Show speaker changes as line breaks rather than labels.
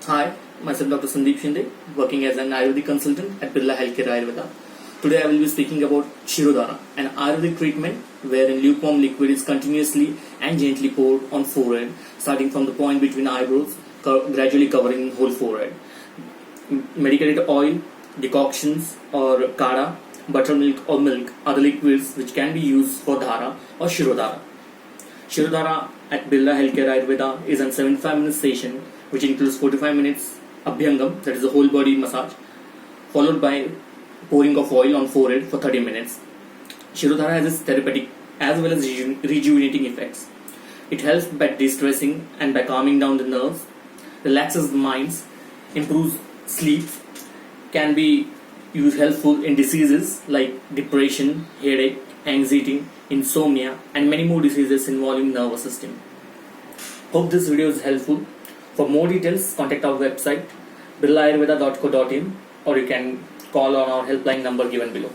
Hi, myself Dr. Sandeep Shinde, working as an Ayurvedic consultant at Birla Healthcare Ayurveda. Today I will be speaking about Shiro Dhara, an Ayurvedic treatment wherein lukewarm liquid is continuously and gently poured on forehead, starting from the point between eyebrows, gradually covering the whole forehead. Medicated oil, decoctions or kada, buttermilk or milk are the liquids which can be used for Dhara or Shiro Dhara. Shiro Dhara at Birla Healthcare Ayurveda is a 75-minute session which includes 45 minutes abhyangam, that is a whole body massage, followed by pouring of oil on forehead for 30 minutes. Shiro Dhara has its therapeutic as well as rejuvenating effects. It helps by de-stressing and by calming down the nerves, relaxes the minds, improves sleep, can be used helpful in diseases like depression, headache, anxiety, insomnia, and many more diseases involving nervous system. Hope this video is helpful. For more details, contact our website birlaayurveda.co.in or you can call on our helpline number given below.